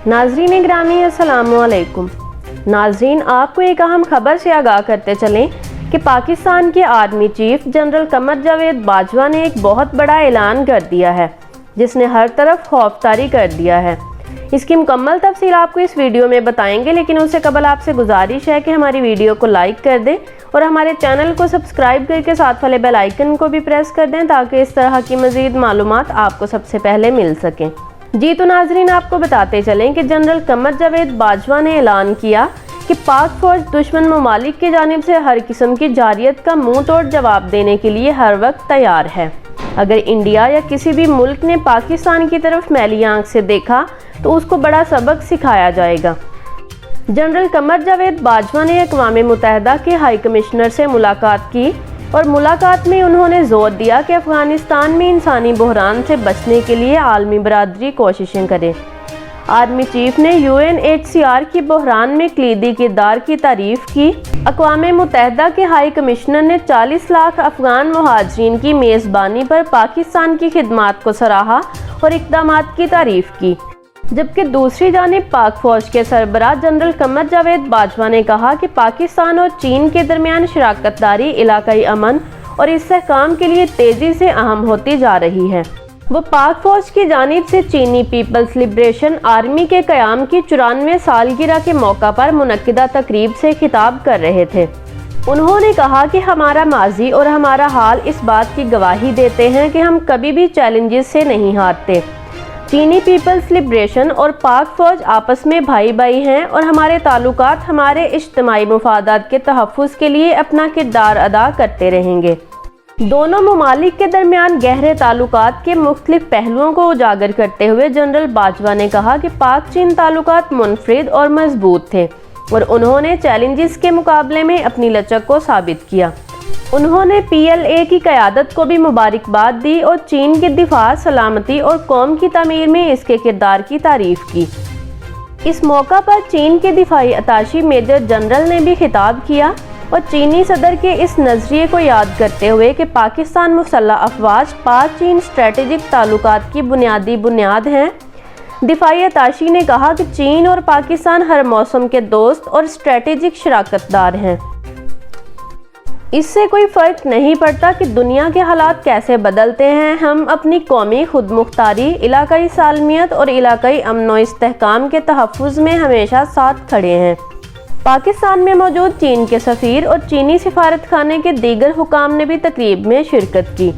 नाज़रीन ग्रामी अस्सलामुअलैकुम। नाज़रीन, आपको एक अहम खबर से आगाह करते चलें कि पाकिस्तान के army chief general Qamar Javed Bajwa ने एक बहुत बड़ा ऐलान कर दिया है जिसने हर तरफ खौफतारी कर दिया है। इसकी मुकम्मल तफसील आपको इस वीडियो में बताएंगे, लेकिन उससे कबल आपसे गुजारिश है कि हमारी वीडियो को लाइक कर दें और हमारे चैनल को सब्सक्राइब करके साथ वाले बेल आइकन को भी प्रेस कर दें ताकि इस तरह की मज़ीद मालूमात आपको सबसे पहले मिल सकें। जी तो नाजरीन, आपको बताते चलें कि जनरल कमर जावेद बाजवा ने ऐलान किया कि पाक फौज दुश्मन ममालिक की जानिब से हर किस्म की जारियत का मुंह तोड़ जवाब देने के लिए हर वक्त तैयार है। अगर इंडिया या किसी भी मुल्क ने पाकिस्तान की तरफ मैली आंख से देखा तो उसको बड़ा सबक सिखाया जाएगा। जनरल कमर जावेद बाजवा ने अक़वाम मुत्तहिदा के हाई कमिश्नर से मुलाकात की और मुलाकात में उन्होंने जोर दिया कि अफ़गानिस्तान में इंसानी बहरान से बचने के लिए आलमी बरादरी कोशिशें करे। आर्मी चीफ ने UNHCR की बहरान में कलीदी किरदार की तारीफ़ की। अक़वाम मुत्तहिदा के हाई कमिश्नर ने 40 लाख अफ़गान मुहाजिरीन की मेज़बानी पर पाकिस्तान की खिदमात को सराहा और इक़दामात की तारीफ़ की, जबकि दूसरी जानिब पाक फौज के सरबराह जनरल कमर जावेद बाजवा ने कहा कि पाकिस्तान और चीन के दरमियान शराकतदारी इलाकाई अमन और इस्तेहकाम के लिए तेज़ी से अहम होती जा रही है। वो पाक फौज की जानिब से चीनी पीपल्स लिबरेशन आर्मी के क़याम की 94 सालगिरह के मौका पर मुनक्किदा तकरीब से खिताब कर रहे थे। उन्होंने कहा कि हमारा माजी और हमारा हाल इस बात की गवाही देते हैं कि हम कभी भी चैलेंजेस से नहीं हारते। चीनी पीपल्स लिबरेशन और पाक फौज आपस में भाई भाई हैं और हमारे ताल्लुकात हमारे इज्तिमाई मुफादात के तहफ़्फ़ुज़ के लिए अपना किरदार अदा करते रहेंगे। दोनों ममालिक के दरमियान गहरे ताल्लुकात के मुख्तलिफ पहलुओं को उजागर करते हुए जनरल बाजवा ने कहा कि पाक चीन ताल्लुकात मुनफरिद और मजबूत थे और उन्होंने चैलेंजेस के मुकाबले में अपनी लचक को साबित किया। उन्होंने PLA की क़यादत को भी मुबारकबाद दी और चीन की दिफा, सलामती और कौम की तामीर में इसके किरदार की तारीफ़ की। इस मौका पर चीन के दिफाई अताशी मेजर जनरल ने भी खिताब किया और चीनी सदर के इस नज़रिए को याद करते हुए कि पाकिस्तान मुसल्लह अफवाज पाक चीन स्ट्रेटेजिक ताल्लुकात की बुनियादी बुनियाद हैं, दिफाई अताशी ने कहा कि चीन और पाकिस्तान हर मौसम के दोस्त और स्ट्रेटेजिक शराकतदार हैं। इससे कोई फ़र्क नहीं पड़ता कि दुनिया के हालात कैसे बदलते हैं, हम अपनी कौमी खुद मुख्तारी, इलाकाई सालमियत और इलाकाई अमन व इस्तेहकाम के तहफ़्फ़ुज़ में हमेशा साथ खड़े हैं। पाकिस्तान में मौजूद चीन के सफ़ीर और चीनी सिफारत खाने के दीगर हुकाम ने भी तकरीब में शिरकत की।